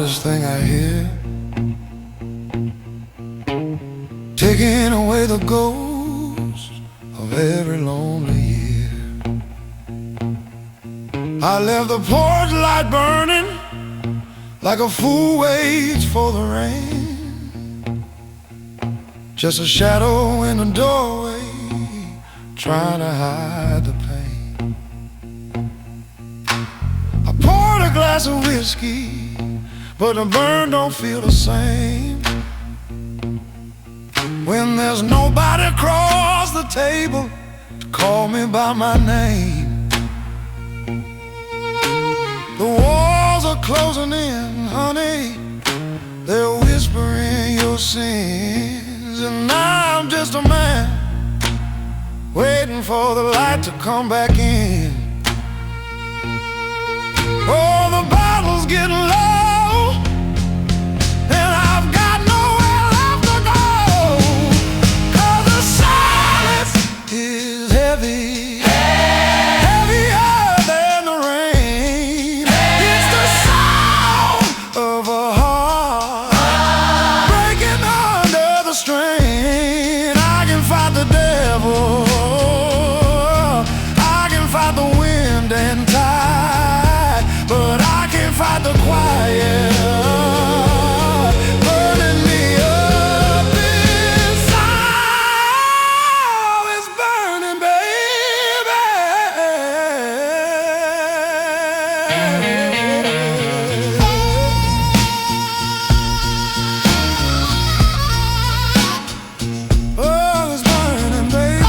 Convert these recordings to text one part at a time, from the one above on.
loudest thing I hear, taking away the ghost of every lonely year. I left the porch light burning like a fool waits for the rain, just a shadow in the doorway trying to hide the pain. I poured a glass of whiskey, but the burn don't feel the same when there's nobody across the table to call me by my name. The walls are closing in, honey, they're whispering your sins, and I'm just a man waiting for the light to come back in. Oh, the bottle's getting low, and I've got nowhere left to go, 'cause the silence is heavy, heavier than the rain. It's the sound of a heart breaking under the strain. I can fight the devil, fight the wind and tide, but I can't fight the quiet burning me up inside. Oh, it's burning, baby. Oh, it's burning, baby.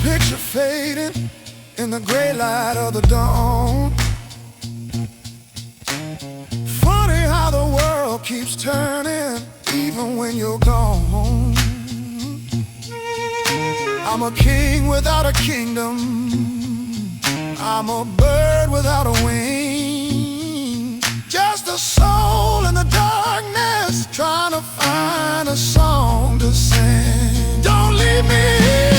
Picture fading in the gray light of the dawn. Funny how the world keeps turning even when you're gone. I'm a king without a kingdom, I'm a bird without a wing, just a soul in the darkness trying to find a song to sing. Don't leave me here,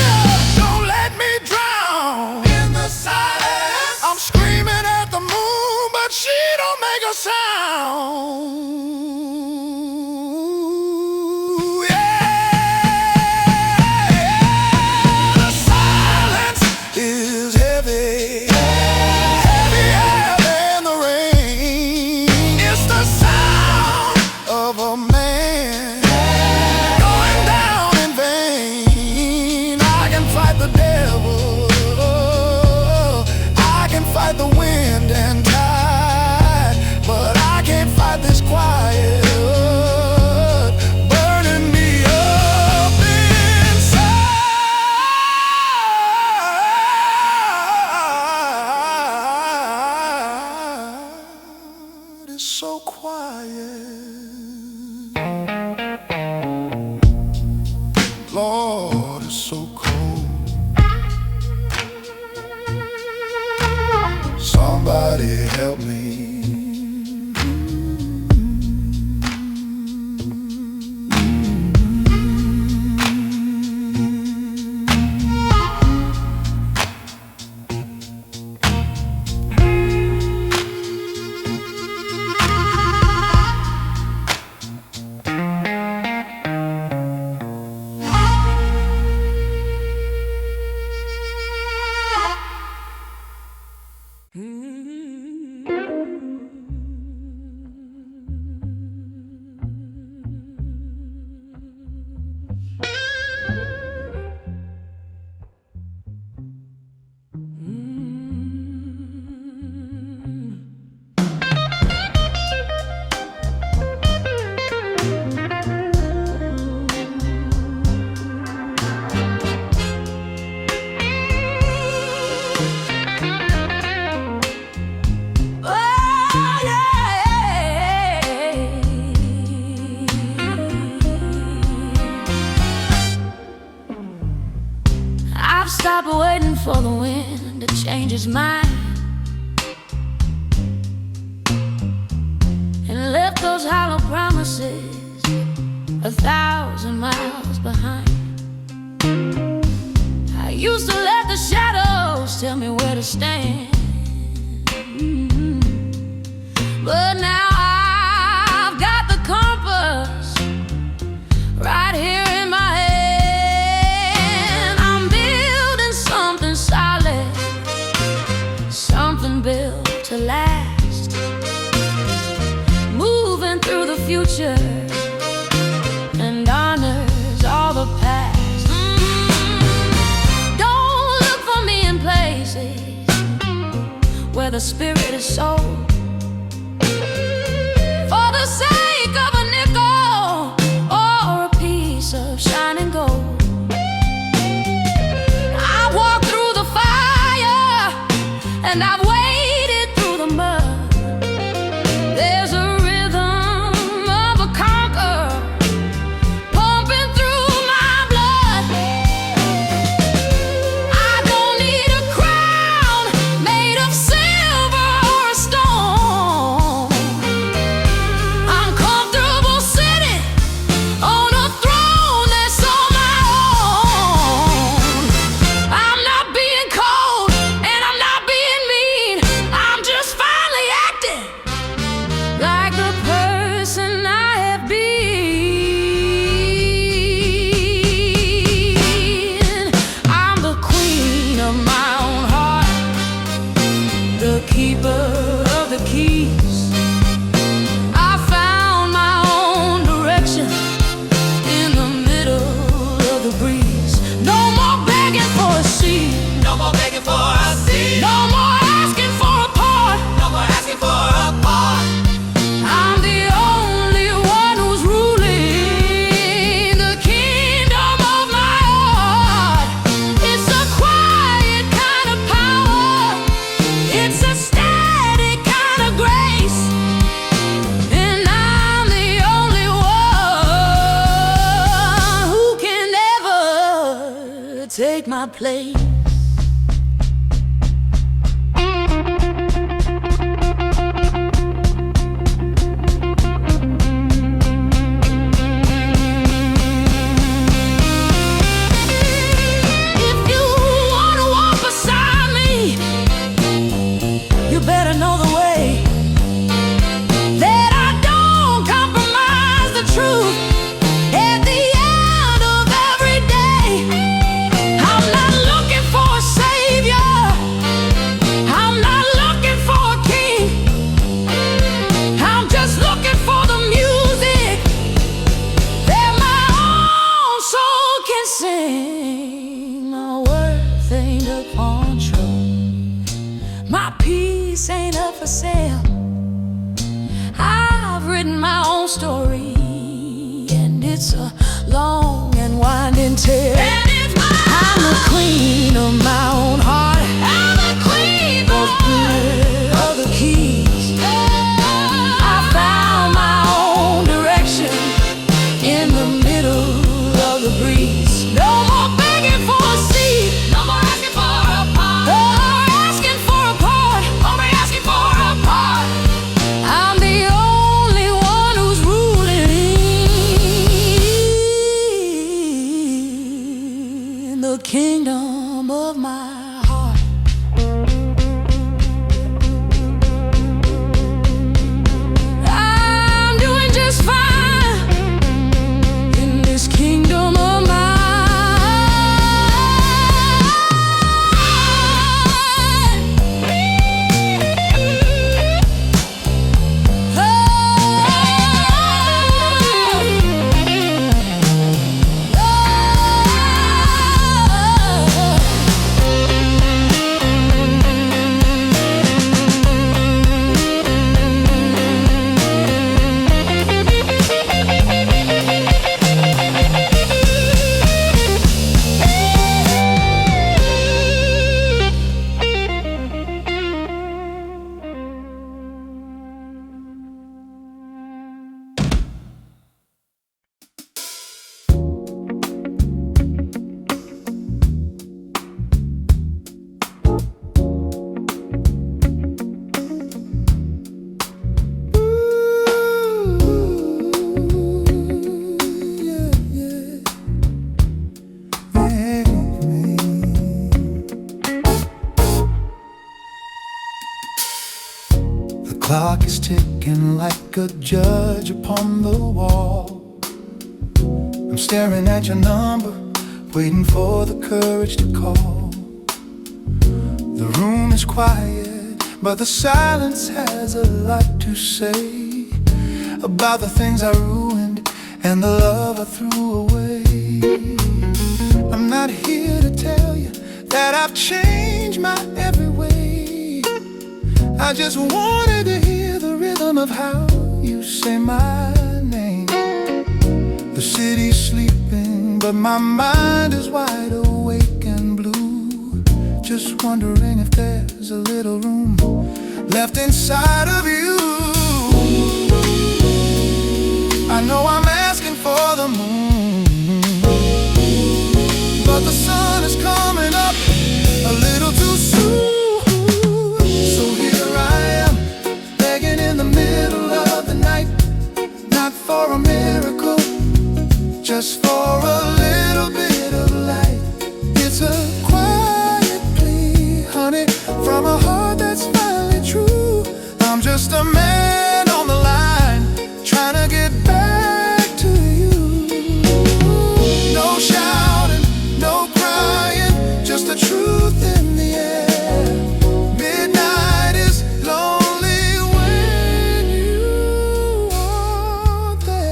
don't let me drown in the silence. I'm screaming at the moon, but she don't make a sound. The silence is heavy, heavier than the rain. It's the sound of a man going down in vain. I can fight the devil, I can fight the wind and tide, but I can't fight this quiet burning me up inside. It's so quiet, Lord, it's so cold. Somebody help me. stopped waiting for the wind to change his mind and left those hollow promises 1,000 miles behind. I used to let the shadows tell me where to stand, but now I've got the compass right here in my hand. I'm building something solid, something built to last, moving through the future and honors all the past. Don't look for me in places where the spirit is sold for the sake of a nickel or a piece of shining gold. I walked through the fire and I've waded through the mud. There's a rhythm of a conqueror pumping through my blood. I don't need a crown made of silver or a stone. I'm comfortable sitting on a throne that's all my own. I'm not being cold and I'm not being mean. I'm just finally acting like the person I have been. I'm the queen of my own heart, the keeper of the keys. I found my own direction in the middle of the breeze. No more begging for a seat, No more begging for a seat. no more asking for a part. No more asking for a part. I'm the only one who's ruling the kingdom of my heart. It's a quiet kind of power, it's a steady kind of grace, and I'm the only one who can ever take my place. If you wanna walk beside me, you better know the way, that I don't compromise the truth at the end of every day. I'm not looking for a savior, I'm not looking for a king. I'm just looking for the music that my own soul can sing. My worth ain't a pawn show, my peace ain't up for sale. I've written my own story, and it's a long and winding tale. I'm the queen of my own heart, I'm the queen of the keys. I found my own direction in the middle of the breeze. No more begging for a seat, No more asking for a part. or asking for a part. Only asking for a part. I'm the only one who's ruling the kingdom of my heart. I'm doing just fine in this kingdom of mine. Oh. clock's ticking like a judge upon the wall. I'm staring at your number, waiting for the courage to call. The room is quiet, but the silence has a lot to say about the things I ruined and the love I threw away. I'm not here to tell you that I've changed my every way. I just wanted to hear the rhythm of how you say my name. The city's sleeping, but my mind is wide awake and blue, just wondering if there's a little room left inside of you. I know I'm asking for the moon, but the sun is coming up a little too soon. So here I am, begging in the middle of the night, not for a miracle, just for a little bit of light. It's a quiet plea, honey, from a heart that's finally true. I'm just a man on the line, trying to get back to you. No shouting, no crying, just the truth in the air. Midnight is lonely when you aren't there.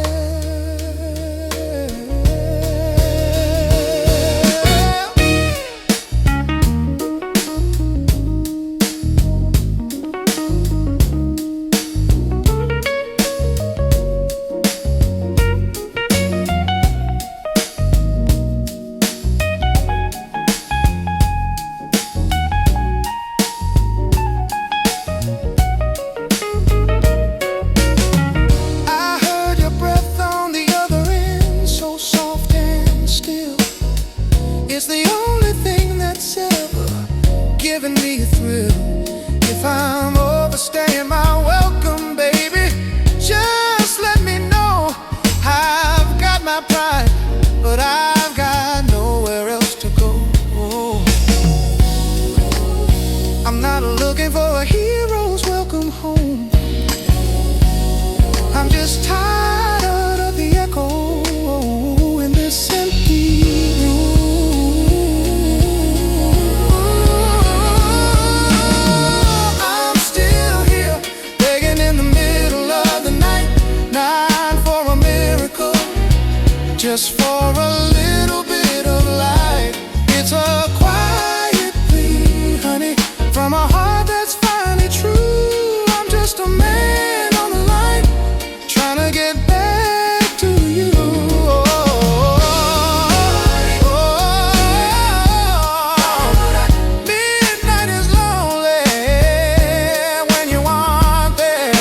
I heard your breath on the other end, so soft and still. It's the only thing that's ever given me a thrill. If I'm overstaying my welcome, baby, just let me know. I've got my pride, but I've got nowhere else to go. I'm not looking for a hero's welcome home. I'm just tired of the echo in this empty room. I'm still here, begging in the middle of the night, not for a miracle, just for a little bit of light. It's a quiet plea, honey, from a heart that's finally true. I'm just a man on the line, trying to get back to you. Midnight is lonely when you aren't there.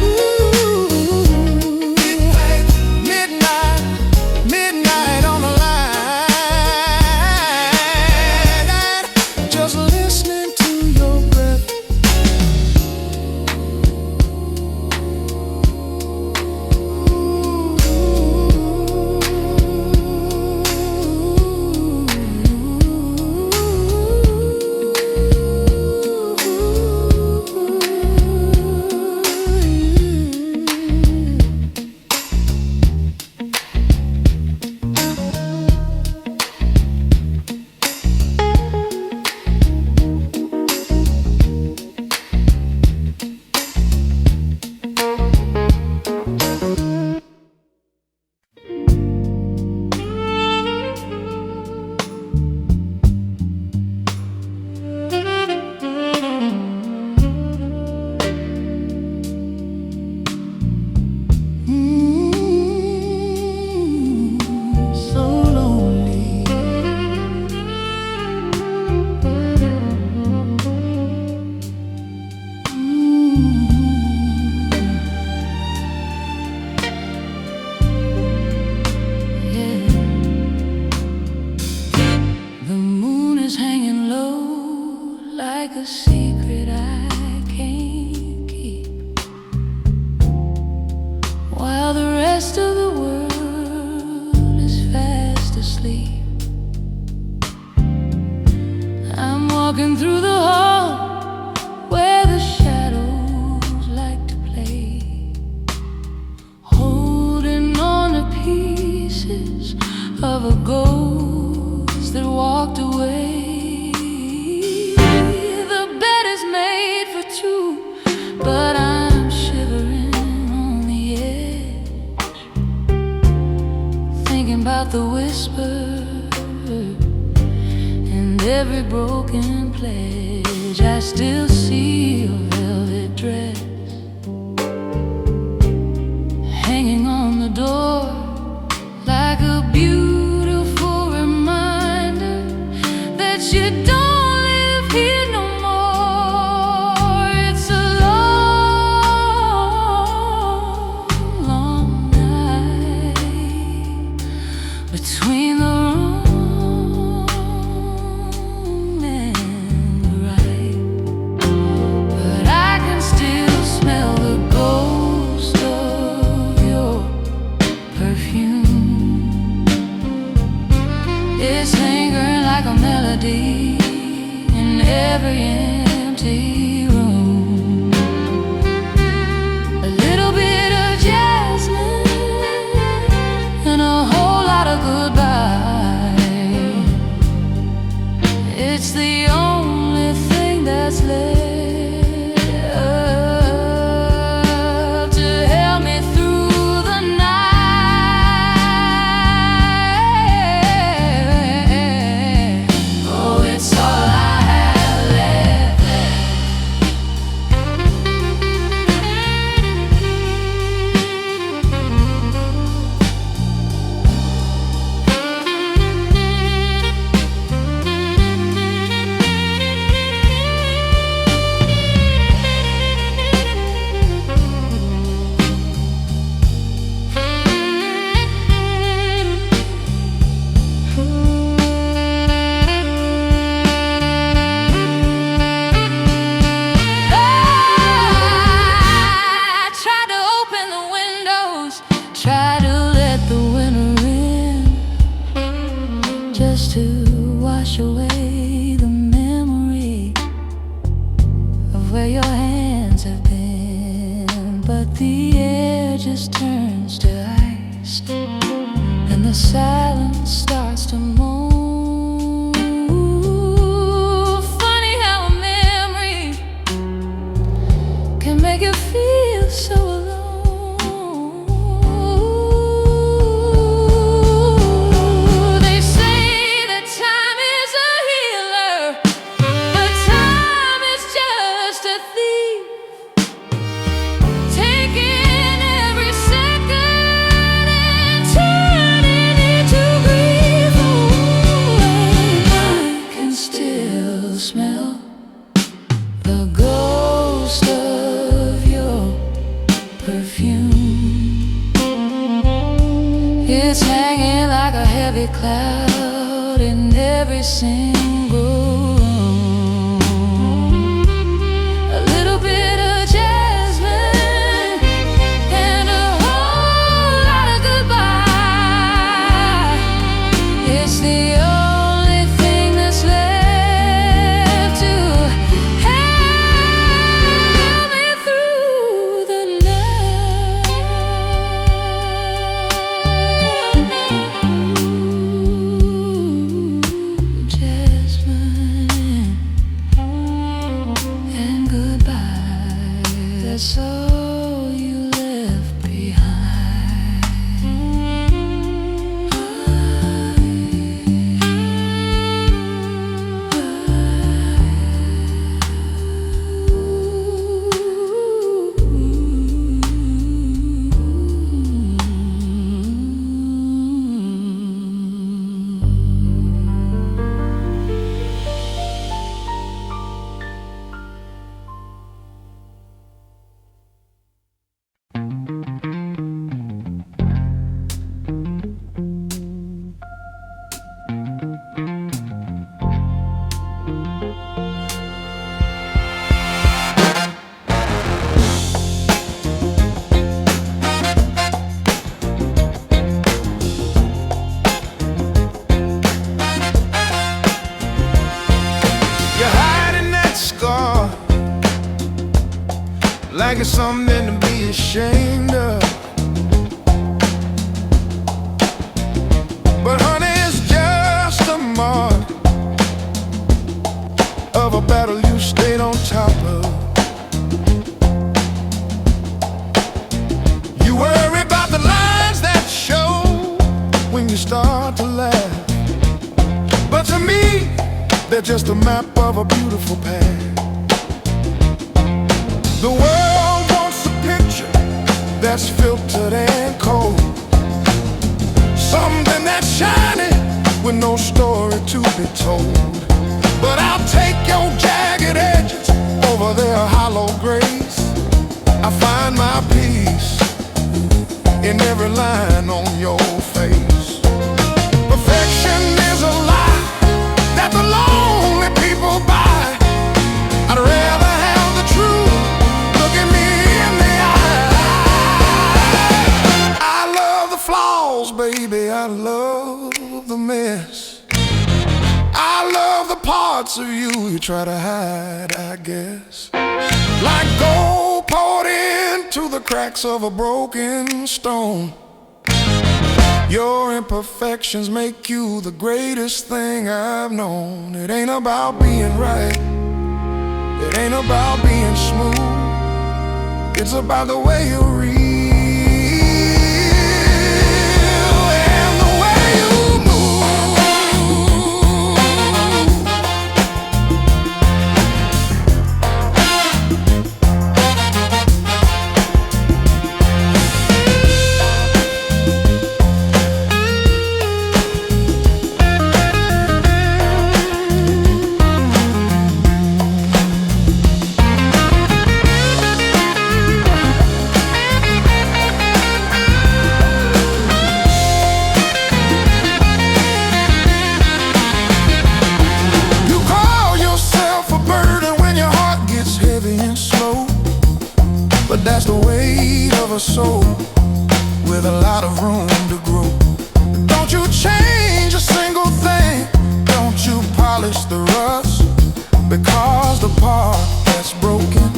Ooh, midnight on the line, just listening to your breath. So lonely. Yeah. The moon is hanging low like a secret I can't keep, while the rest of the world is fast asleep. I'm walking through the hall where the shadows like to that walked away. The bed is made for two, but I'm shivering on the edge, thinking about the whisper and every broken pledge. I still see your velvet dress hanging on the door like a beautiful reminder that you don't live here no more. It's a long, long night between the wrong and the right, but I can still smell the ghost of your perfume. It's lingering like a melody in every empty room. A little bit of jasmine and a whole lot of goodbye. It's the only thing that's left to help me through the night. Oh, it's all I have left. I tried to open the windows, try to let the winter in, just to wash away the memory of where your hands have been. But the air just turns to ice, and the silence starts to moan. Funny how a memory can make you feel so alone. They say that time is a healer, but time is just a thief, taking every second and turning it to grief. Oh, I can still smell the ghost of your perfume. It's hanging like a heavy cloud in every single room. A little bit of jasmine and a whole lot of goodbye. It's the only thing that's left to help me through the night. Jasmine and goodbye. That's all you left like it's something to be ashamed of. But honey, it's just a mark laugh. But to me, they're just a map of a beautiful path. The world wants a picture that's filtered and cold, something that's shiny with no story to be told. But I'll take your jagged edges over their hollow grace. I find my peace in every line on your face. Perfection is a lie that the lonely people buy. I'd rather have the truth. Look at me in the eye. I love the flaws, baby. I love the mess. I love the parts of you try to hide, I guess. Like gold poured into the cracks of a broken stone. Your imperfections make you the greatest thing I've known. It ain't about being right, it ain't about being smooth. It's about the way you read and the way you that's the weight of a soul with a lot of room to grow. Don't you change a single thing, don't you polish the rust, because the part that's broken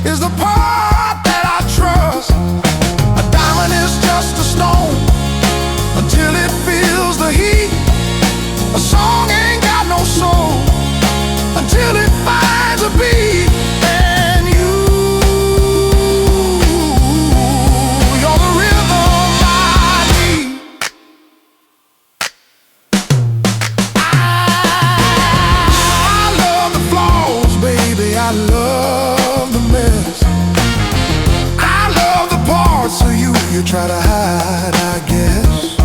is the part that I trust. A diamond is just a stone until it feels the heat. A song ain't got no soul until it finds a beat. I love the mess. I love the parts of you try to hide, I guess.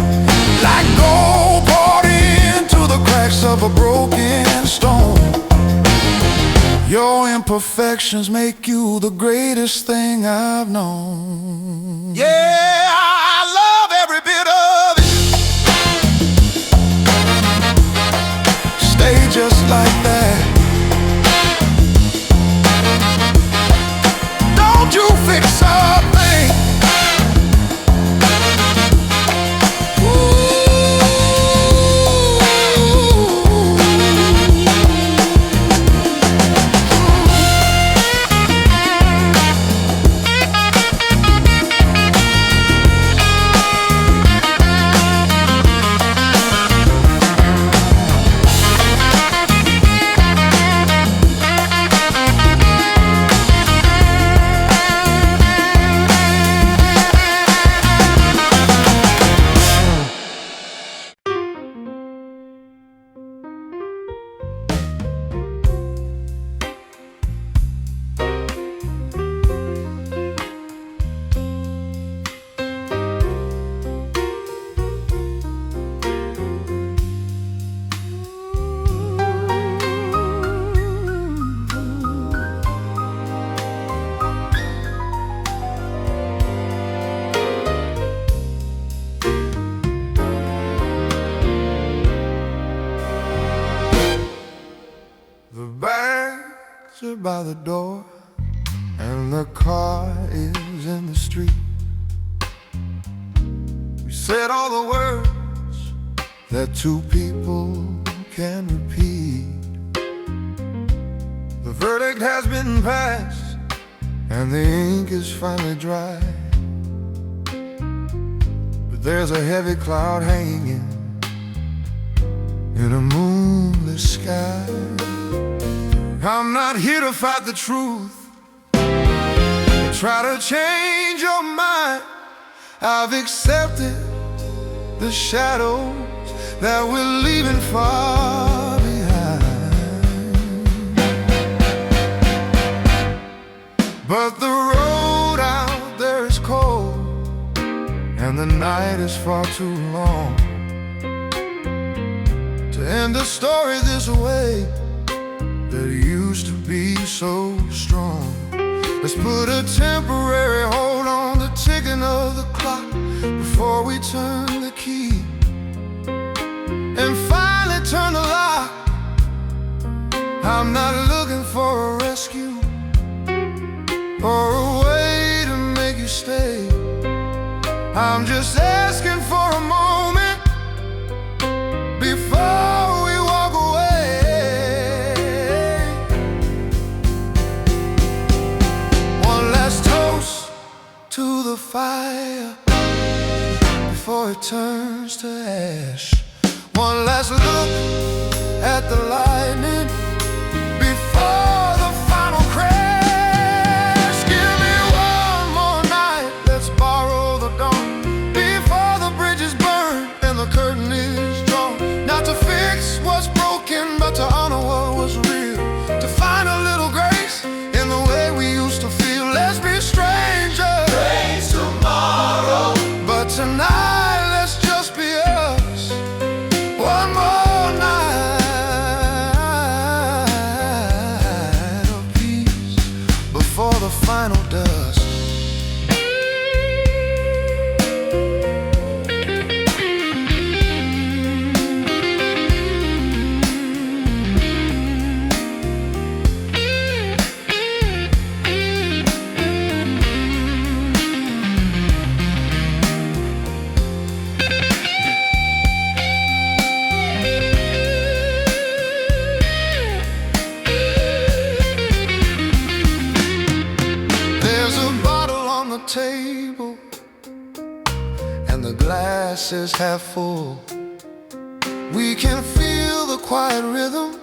Like gold poured into the cracks of a broken stone. Your imperfections make you the greatest thing I've known. Yeah, I love every bit of it. Stay just like that. You fix something. By the door, and the car is in the street. We said all the words that two people can repeat. The verdict has been passed, and the ink is finally dry. But there's a heavy cloud hanging in a moonless sky. I'm not here to fight the truth, try to change your mind. I've accepted the shadows that we're leaving far behind. But the road out there is cold, and the night is far too long to end the story this way that used to be so strong. Let's put a temporary hold on the ticking of the clock before we turn the key and finally turn the lock. I'm not looking for a rescue or a way to make you stay. I'm just asking for a moment before we walk away. One last toast to the fire before it turns to ash. One last look at the lightning before the final crash. Give me one more night, let's borrow the dawn before the bridges burn and the curtain is drawn. Not to fix what's broken, but to honor what was real, to find a little grace in the way we used to feel. Let's be strangers, Praise tomorrow, but tonight let's just be us. One more night of peace before the final dust. Table and the glass is half full. We can feel the quiet rhythm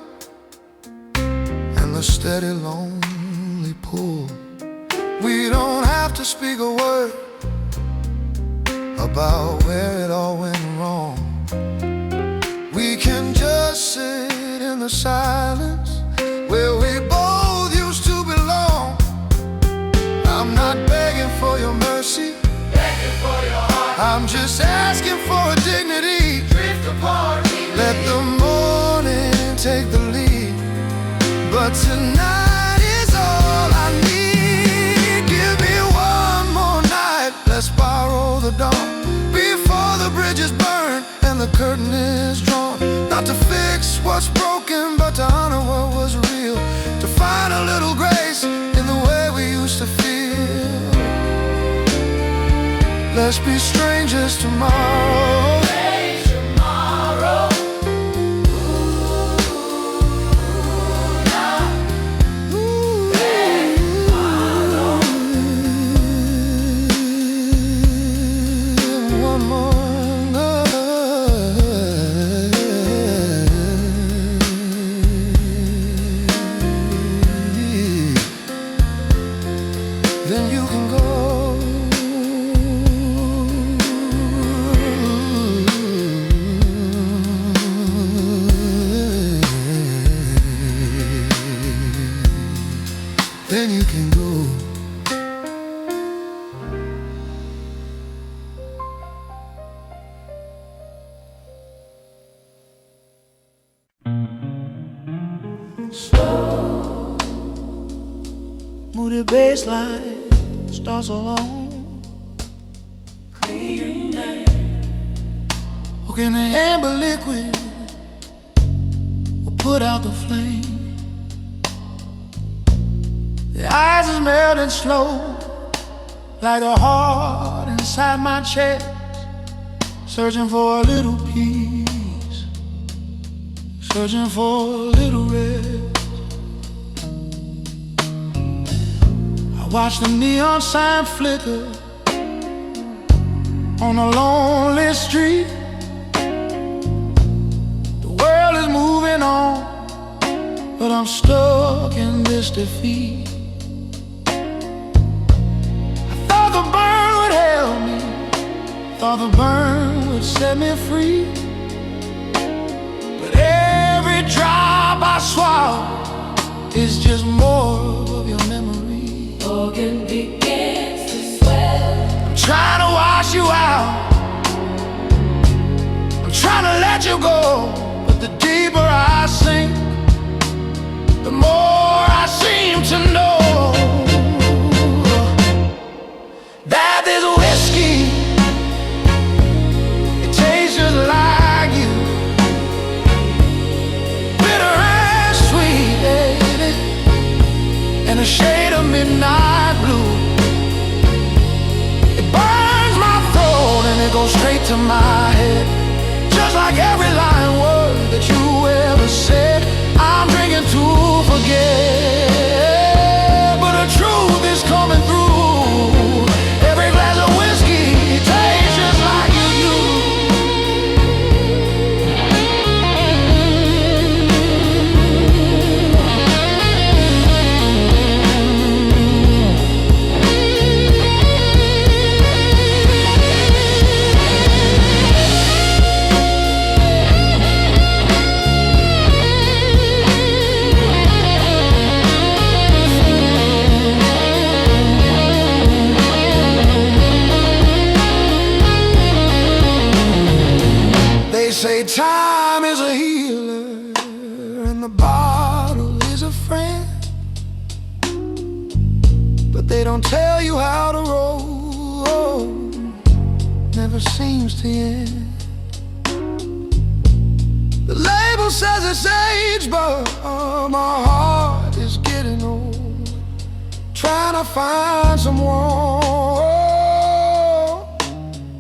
and the steady lonely pull. We don't have to speak a word about where it all went wrong. We can just sit in the silence where we both used to belong. I'm not begging for your mercy, begging for your heart. I'm just asking for a dignity. Drift apart, Let the morning take the lead, but tonight is all I need. Give me one more night, let's borrow the dawn before the bridges burn and the curtain is drawn. Not to fix what's broken, but to honor what was real, to find a little grace in the way we used to feel. Let's be strangers tomorrow. praise tomorrow. One more night, then you can go. Then you can go. Moody baseline starts alone. Hooking the amber liquid will put out the flame. The ice is melting slow, like a heart inside my chest, searching for a little peace, searching for a little rest. I watch the neon sign flicker on a lonely street. The world is moving on, but I'm stuck in this defeat. The burn would help me, thought the burn would set me free. swallow is just more of your memory. Organ begins to swell. I'm trying to wash you out, I'm trying to let you go, but the deeper I sink, the more I seem to know that this whiskey, it tastes just like you. Bitter and sweet, baby, and a shade of midnight blue. It burns my throat and it goes straight to my head, just like every lying word that you ever said. I'm drinking to forget, but the truth is coming through. Every glass of whiskey tastes just like you do. They say time is a healer and the bottle is a friend, but they don't tell you how to roll, never seems to end. The label says it's age, but my heart is getting old, trying to find some warmth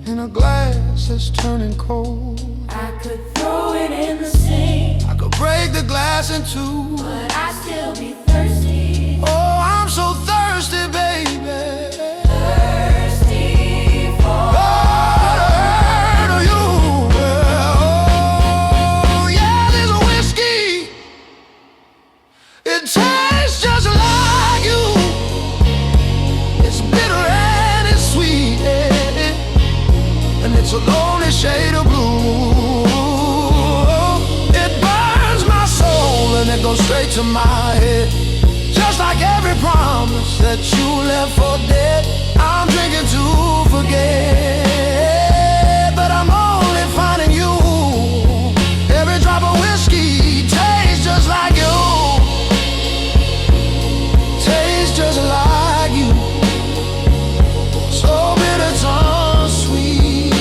in a glass that's turning cold. I could throw it in the sink, I could break the glass in two, but I'd still be thirsty. oh, I'm so thirsty, baby. Thirsty for Oh, the hurt of you. Oh, yeah, this whiskey, it tastes just like you. It's bitter and it's sweet, and it's a lonely shade of blue. It burns my soul and it goes straight to my head, just like every promise that you left for dead. I'm drinking to forget, but I'm only finding you. Every drop of whiskey tastes just like you. Tastes just like you. So bitter, so sweet.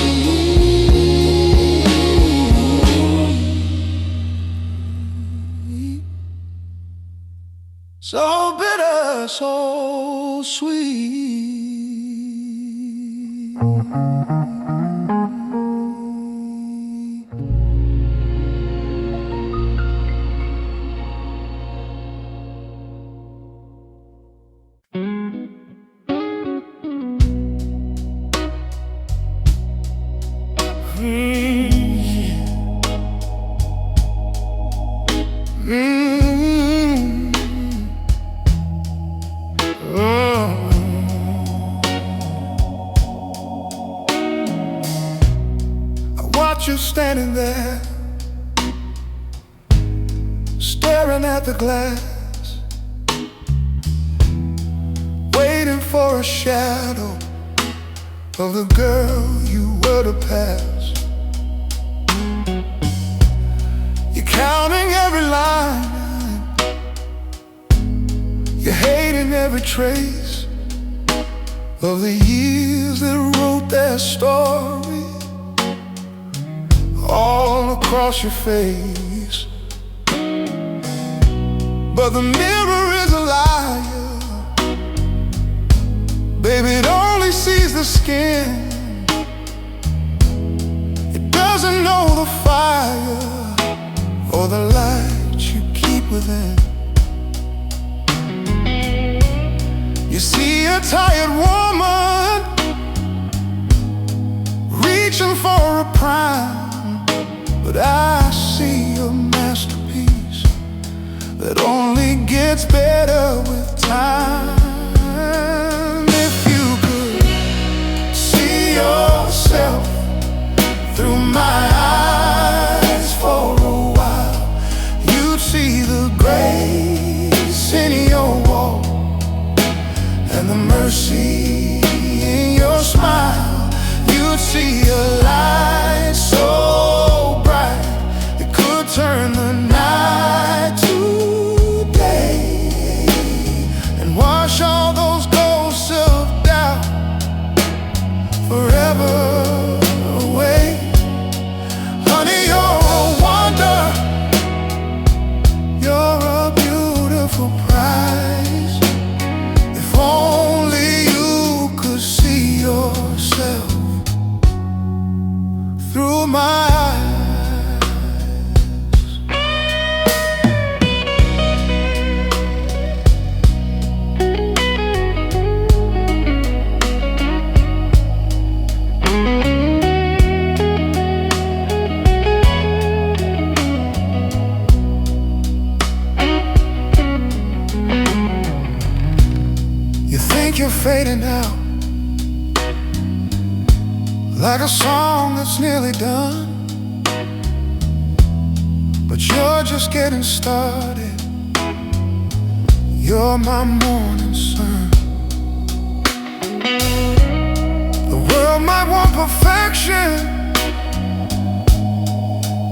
So bitter, so sweet. You standing there, staring at the glass, waiting for a shadow of the girl you were to pass. You're counting every line, you're hating every trace of the years that wrote their story all across your face. But the mirror is a liar, baby, it only sees the skin. It doesn't know the fire or the light you keep within. You see a tired woman reaching for a prime, but I see a masterpiece that only gets better with time. If you could see yourself through my eyes for a while, you'd see the turn the night to day and wash all those ghosts of doubt forever away. Honey, you're a wonder, you're a beautiful prize. If only you could see yourself through my eyes. You think you're fading out, like a song that's nearly done, but you're just getting started. You're my morning sun. The world might want perfection,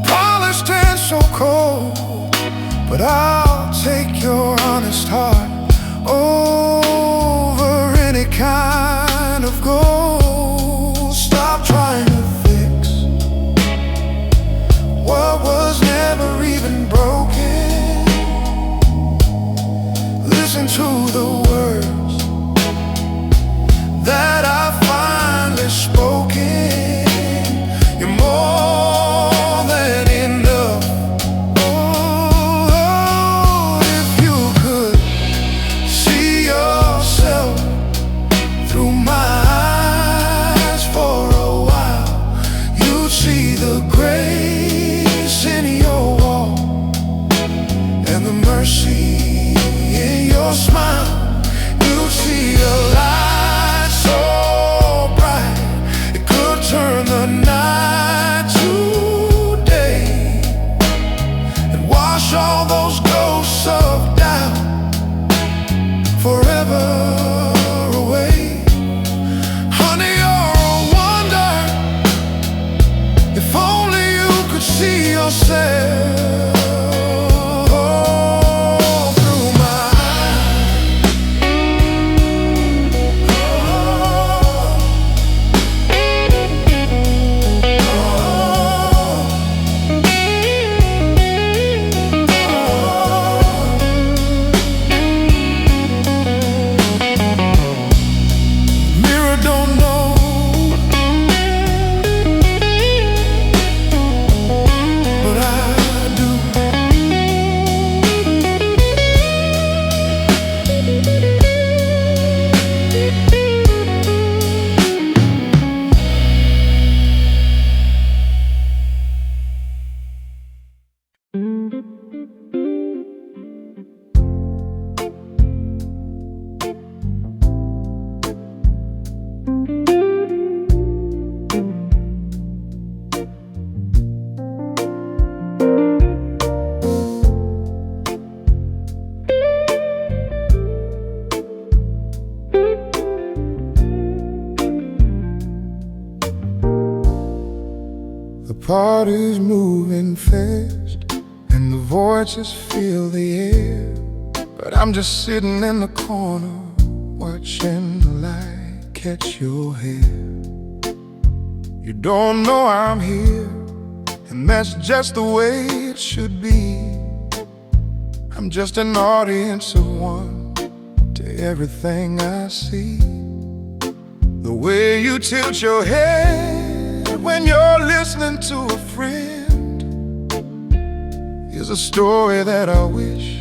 polished and so cold, but I'll take your honest heart over any kind of gold. Stop trying to fix what was never even broken. Listen to the words that I finally spoken. You're more than enough. Oh, if you could see yourself through my eyes for a while, you'd see the grace in your walk and the mercy in your smile. You'd see a light so bright it could turn the night to day and wash all those ghosts of doubt forever away. Honey, you're a wonder, if only you could see yourself through my eyes. Mirror don't know, but I do. The party's moving fast and the voices fill the air, but I'm just sitting in the corner watching the light catch your hair. You don't know I'm here, and that's just the way it should be. I'm just an audience of one to everything I see. The way you tilt your head when you're listening to a friend is a story that I wish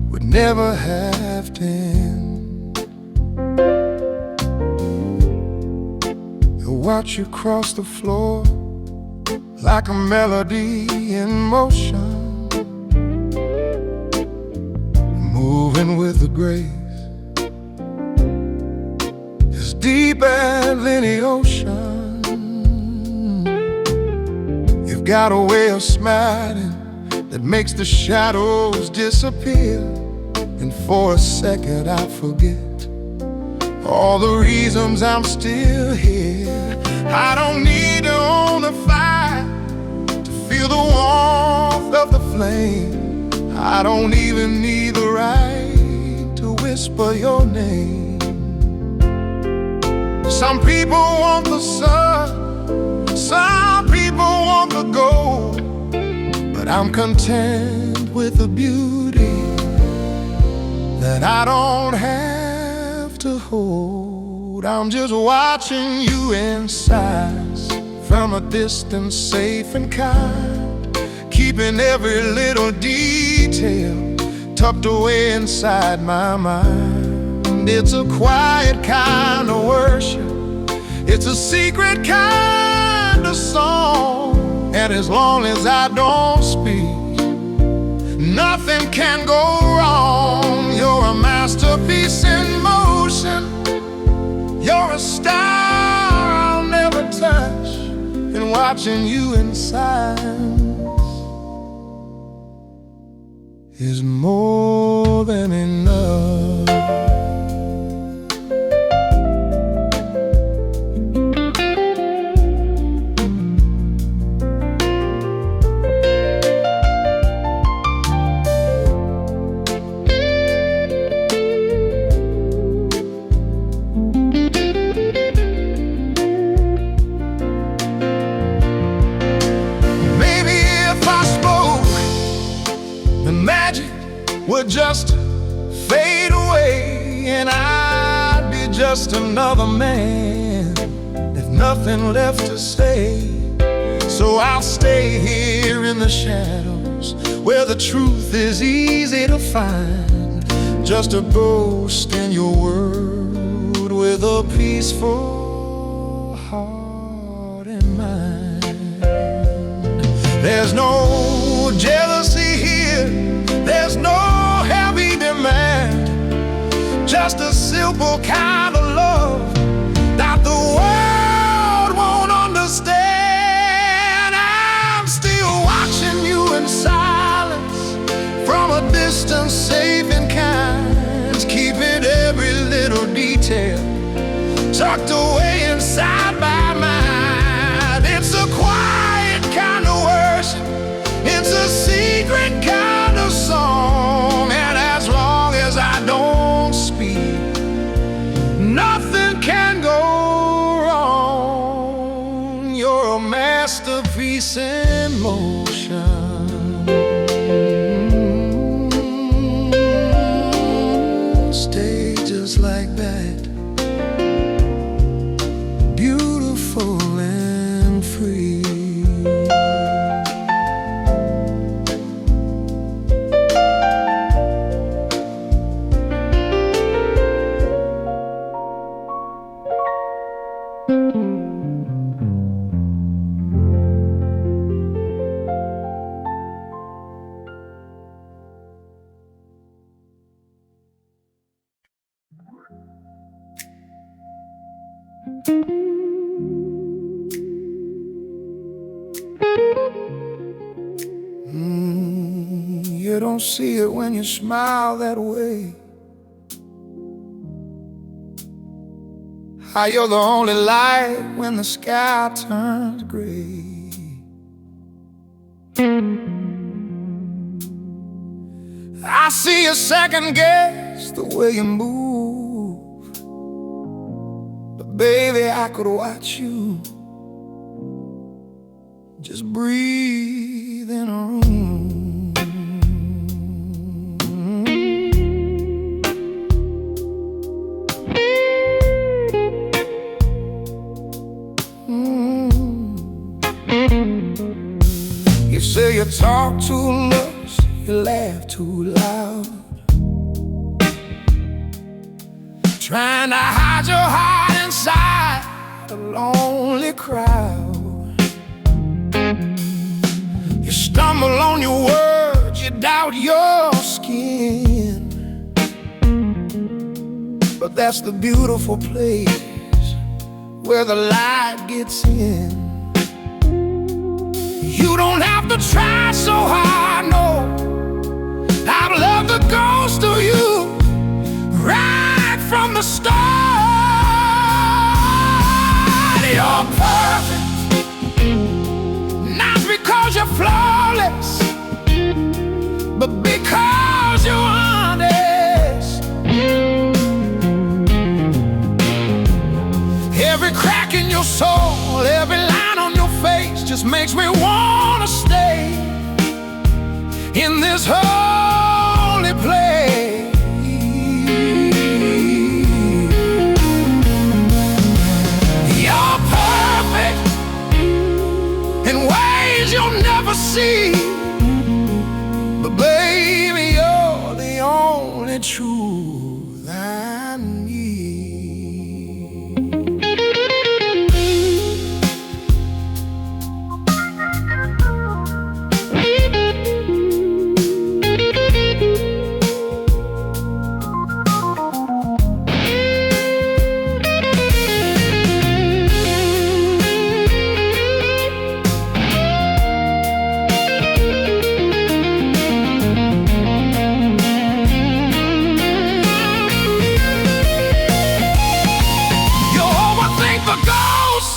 would never have to end. I watch you cross the floor like a melody in motion, moving with a grace as deep as any ocean. You've got a way of smiling that makes the shadows disappear, and for a second I forget all the reasons I'm still here. I don't need to own a fire to feel the warmth of the flame. I don't even need the right to whisper your name. Some people want the sun, some people want the gold, but I'm content with the beauty that I don't have to hold. I'm just watching you in size from a distance, safe and kind, keeping every little detail tucked away inside my mind. It's a quiet kind of worship, it's a secret kind of song, and as long as I don't speak, nothing can go wrong. You're a masterpiece in motion, you're a star I'll never touch, and watching you in silence is more than enough. Would just fade away, and I'd be just another man with nothing left to say. So I'll stay here in the shadows where the truth is easy to find, just a ghost in your world with a peaceful heart and mind. There's no jealousy here, there's no heavy demand, just a simple kind of love that the world won't understand. I'm still watching you in silence from a distance, safe and kind, keeping every little detail tucked away inside my mind. It's a quiet kind of worship, it's a secret kind of song, and as long as I don't speak, nothing can go wrong. You're a masterpiece in motion. Stay just like that, beautiful and free. You don't see it when you smile that way, how you're the only light when the sky turns gray. I see you second guess the way you move, but baby, I could watch you just breathe in a room. You say you talk too much, you laugh too loud, trying to hide your heart inside a lonely crowd. You stumble on your words, you doubt your skin, but that's the beautiful place where the light gets in. You don't have to try so hard, no, I've loved the ghost of you right from the start. You're perfect, not because you're flawless, makes me wanna stay in this holy place. You're perfect in ways you'll never see, but baby, you're the only truth I need.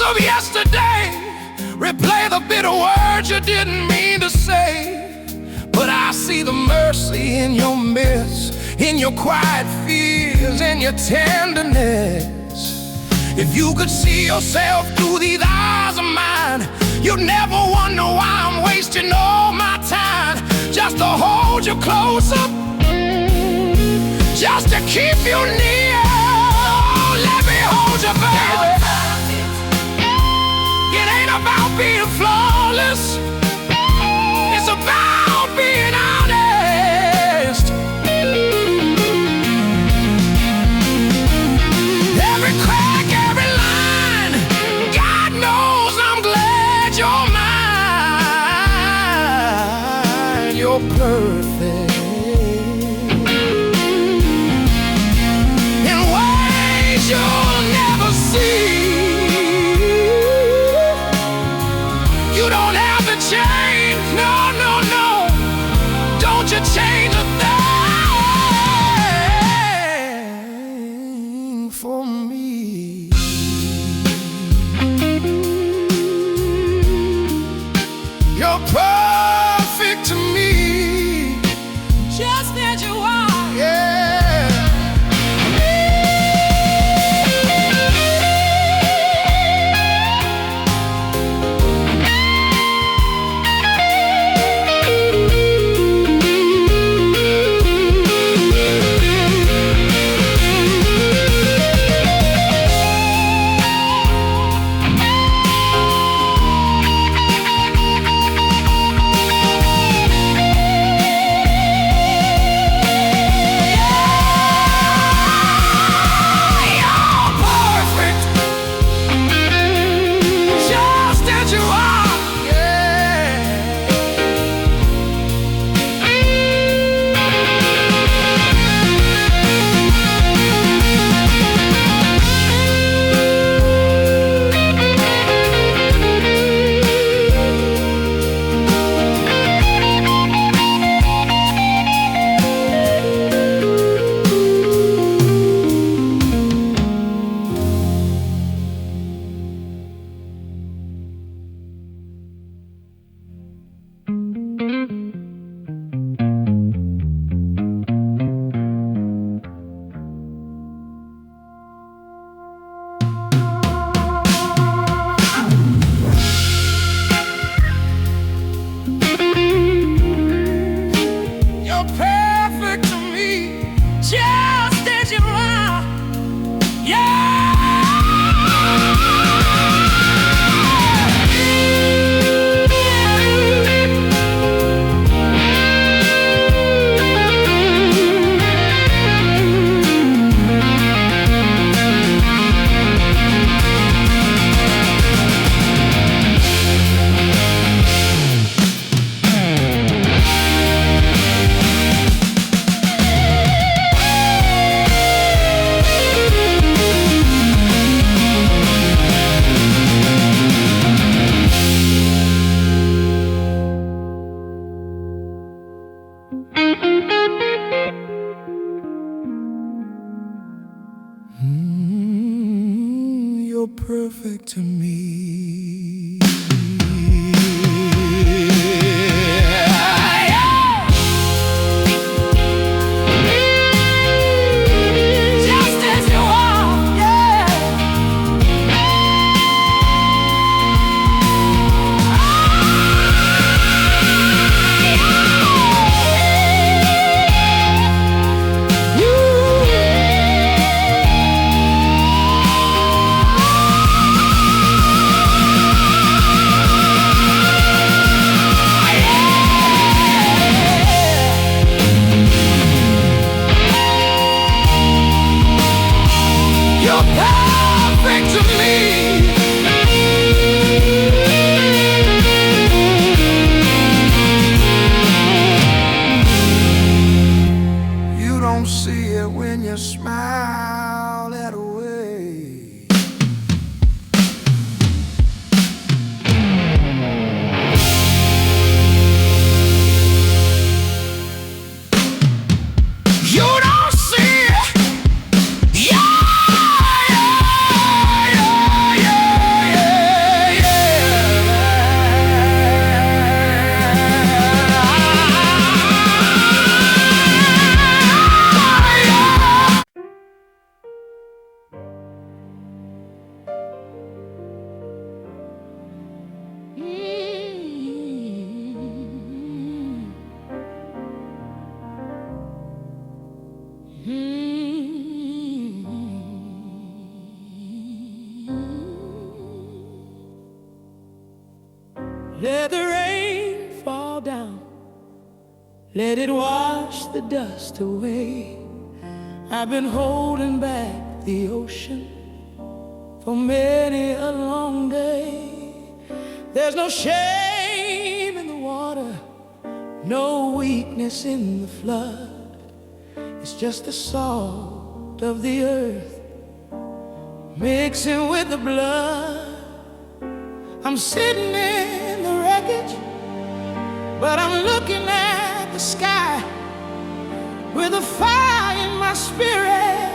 Of yesterday, replay the bitter words you didn't mean to say. But I see the mercy in your midst, in your quiet fears, in your tenderness. If you could see yourself through these eyes of mine, you'd never wonder why I'm wasting all my time just to hold you closer, just to keep you near. Oh, let me hold you, baby. It ain't about being flawless, it's about being honest. Every crack, every line, God knows I'm glad you're mine. You're perfect in ways you'll never see. You don't have to change, no, no, no. Don't you change a thing for me. You're perfect to me, just as you are, yeah. You're perfect to me. Just as you are, yeah. Let the rain fall down, let it wash the dust away. I've been holding back the ocean for many a long day. There's no shame in the water, no weakness in the flood. It's just the salt of the earth mixing with the blood. I'm sitting in the wreckage, but I'm looking at the sky with a fire in my spirit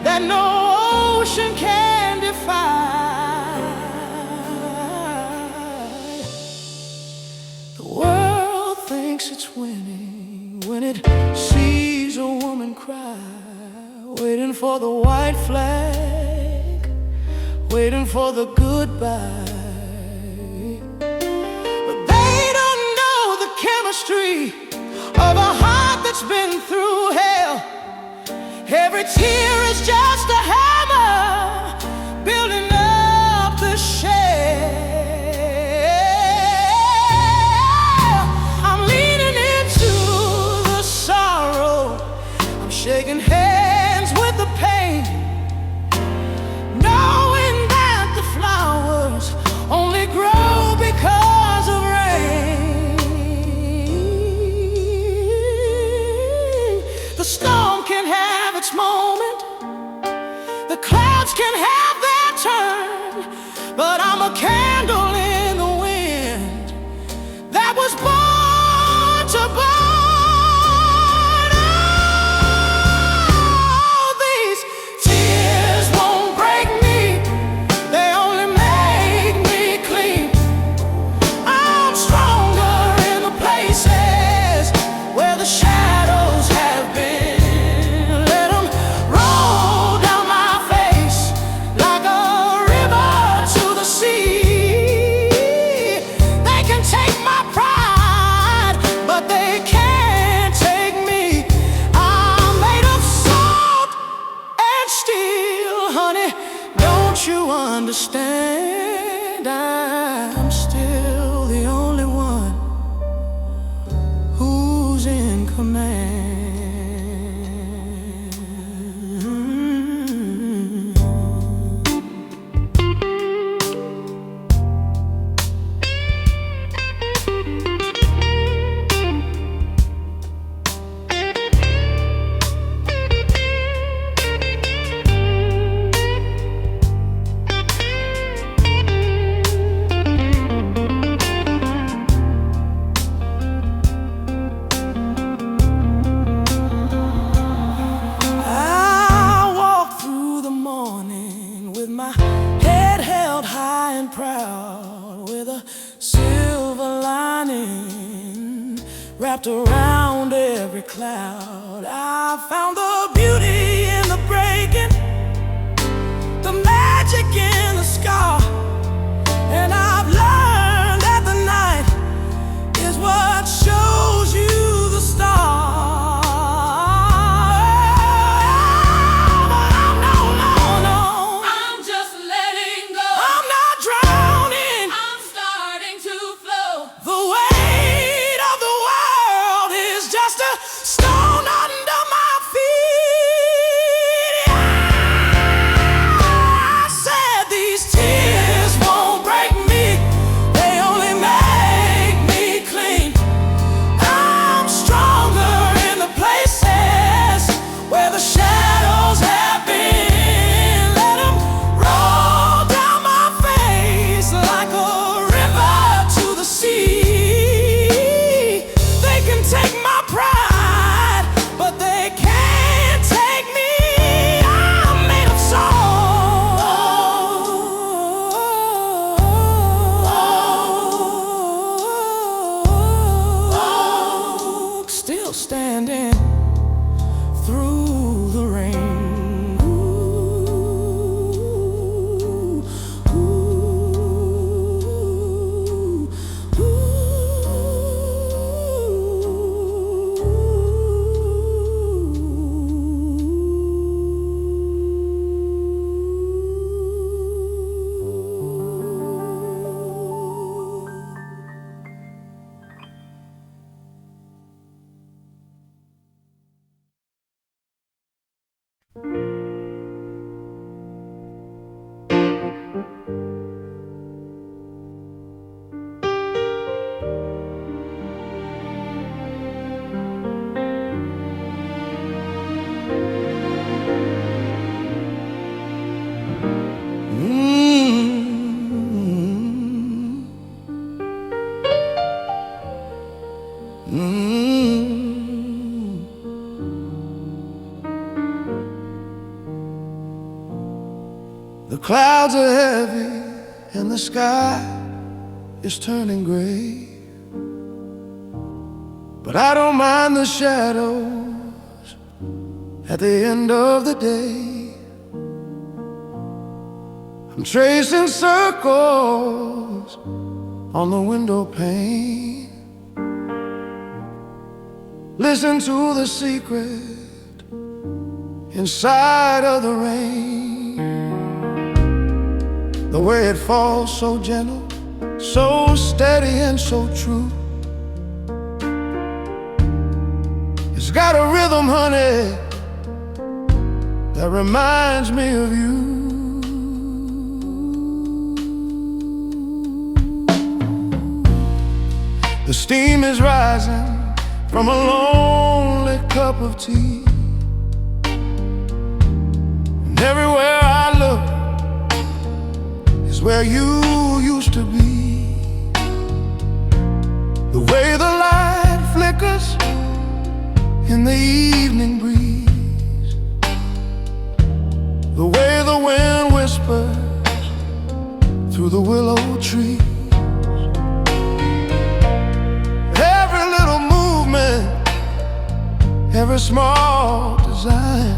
that no ocean can defy. The world thinks it's winning when it sees a woman cry, waiting for the white flag, waiting for the goodbye. But they don't know the chemistry of a heart that's been through hell. Every tear is just a hammer building up the shell. I'm leaning into the sorrow, I'm shaking hands with the pain, knowing that the flowers only grow because of rain. The storm can have its moment, the clouds can have their turn, but I'm a candle in the wind that was born to burn. Oh, these tears won't break me, they only make me clean. I'm stronger in the places where the shadows have been. Let them roll down my face like a river to the sea. They can take my pride, but they can't take me. I'm made of salt and steel, honey, don't you understand? I'm still the only one who's in command. I walk through the morning with my head held high and proud, with a silver lining wrapped around every cloud. I found the beauty in the breaking, the magic in the scar, and I've learned that the night is what shows you the star. I'm just letting go. I'm not drowning, I'm starting to flow. The weight of the world is just a stone under my feet. I said these tears won't break me, they only make me clean. I'm stronger in the places where the shadows have been. Let them roll down my face like a river to the sea. They can take my pride, but they can't take me. I'm made of salt, still standing through the rain. Ooh, ooh, ooh. clouds are heavy and the sky is turning gray, but I don't mind the shadows at the end of the day. I'm tracing circles on the window pane. Listen to the secret inside of the rain. The way it falls so gentle, so steady and so true. It's got a rhythm, honey, that reminds me of you. The steam is rising from a lonely cup of tea, and everywhere I look is where you used to be. The way the light flickers in the evening breeze, the way the wind whispers through the willow tree. Every little movement, every small design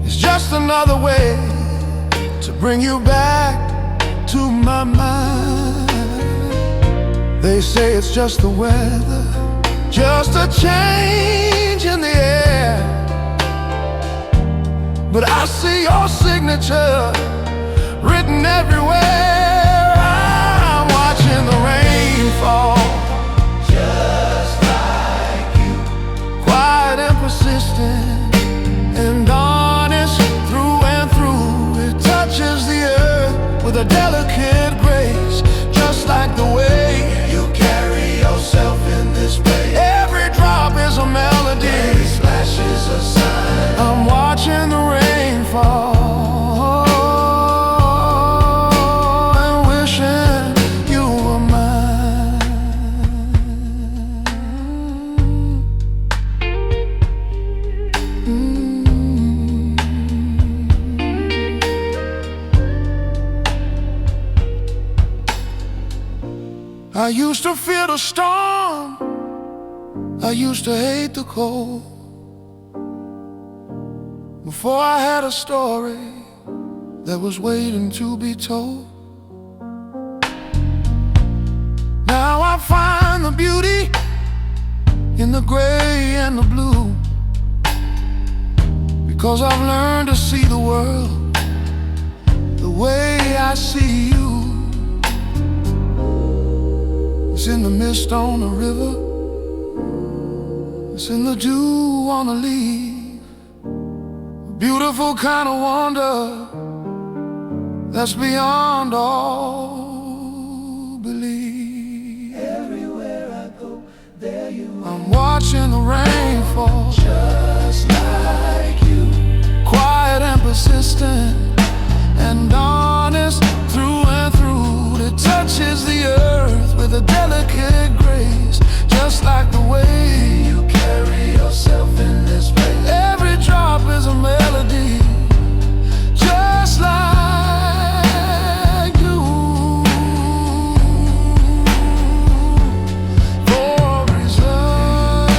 is just another way to bring you back to my mind. They say it's just the weather, just a change in the air, but I see your signature written everywhere. I'm watching the rain fall, Just like you. quiet and persistent and honest through and through. It touches the earth with a delicate grace, just like the way You carry yourself in this way. every drop is a melody. Every splash is a sign. I'm watching the rain fall and wishing you were mine. I used to fear the storm, I used to hate the cold, before I had a story that was waiting to be told. Now I find the beauty in the gray and the blue, because I've learned to see the world the way I see you. It's in the mist on the river, it's in the dew on the leaf, a beautiful kind of wonder that's beyond all belief. Everywhere I go, there you are. I'm watching the rain fall, Just like you. quiet and persistent and honest through and through. It touches the earth with a delicate grace, just like the way You carry yourself in this way. every drop is a melody, just like you. For reserve,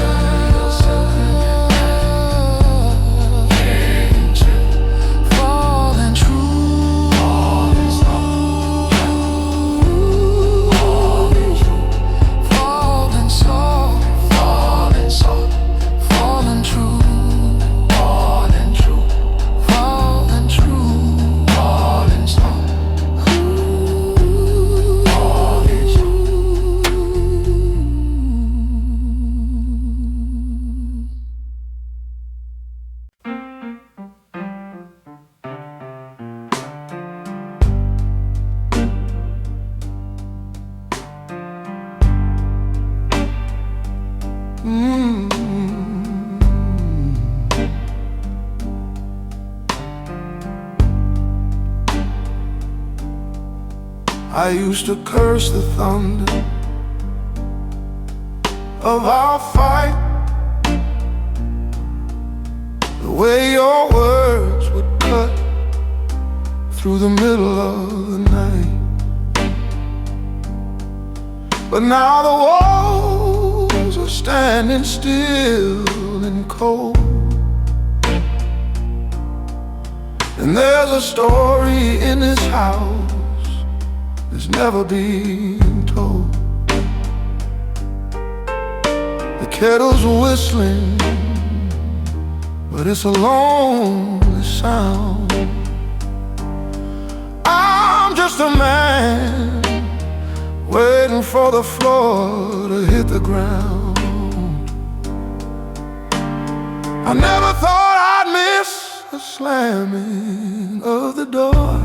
falling true, falling soft, falling soft, falling true, falling true, falling true, falling soft, falling true. I used to curse the thunder of our fight, the way your words would cut through the middle of the night. But now the walls are standing still and cold, and there's a story in this house that's never been told. The kettle's whistling, but it's a lonely sound. I'm just a man waiting for the floor to hit the ground. I never thought I'd miss the slamming of the door,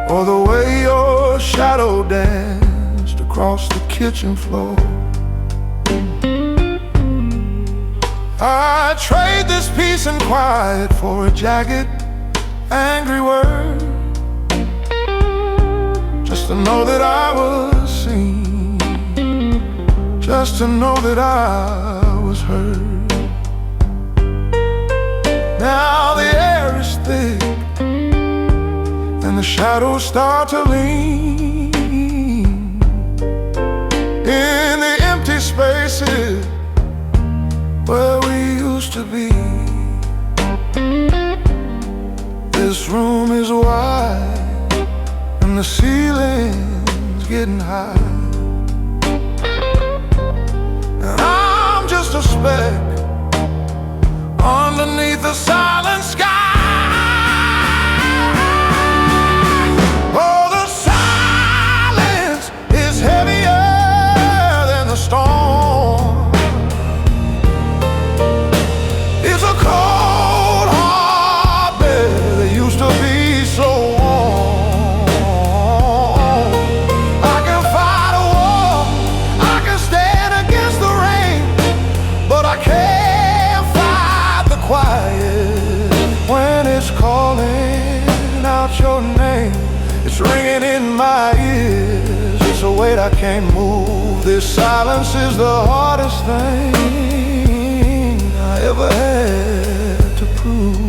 or the way your shadow danced across the kitchen floor. I'd trade this peace and quiet for a jagged, angry word, just to know that I was seen, just to know that I was heard. Now the air is thick and the shadows start to lean in the empty spaces where we used to be. This room is wide and the ceiling's getting high, and I'm just a speck underneath the silent sky. Oh, the silence is heavier than the storm. It's a cold, hard bed that used to be so warm. I can fight a war, I can stand against the rain, but I can't fight the quiet when it's calling out your name. It's ringing in my ears, it's a weight I can't move. This silence is the hardest thing I ever had to prove.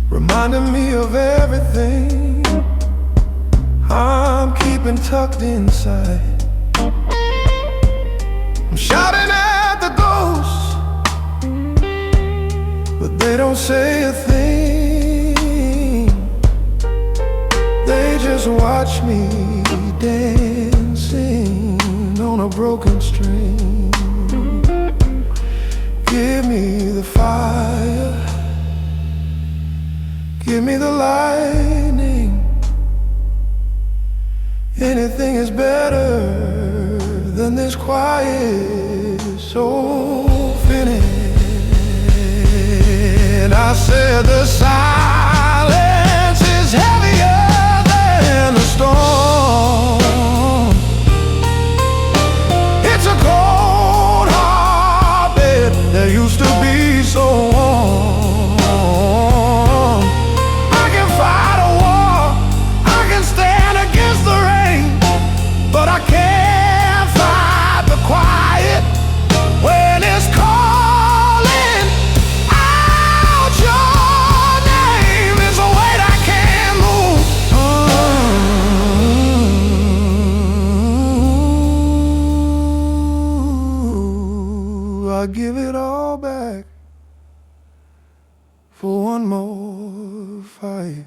Reminding me of everything I'm keeping tucked inside. I'm shouting at the ghosts, but they don't say a thing. They just watch me dancing on a broken string. Give me the fire, give me the lightning. Anything is better than this quiet soul feeling. I said the silence is heavier than the storm. It's a cold, hard bed that used to be so warm. But I can't fight the quiet when it's calling out your name. It's a weight I can't move. Ooh, I give it all back for one more fight.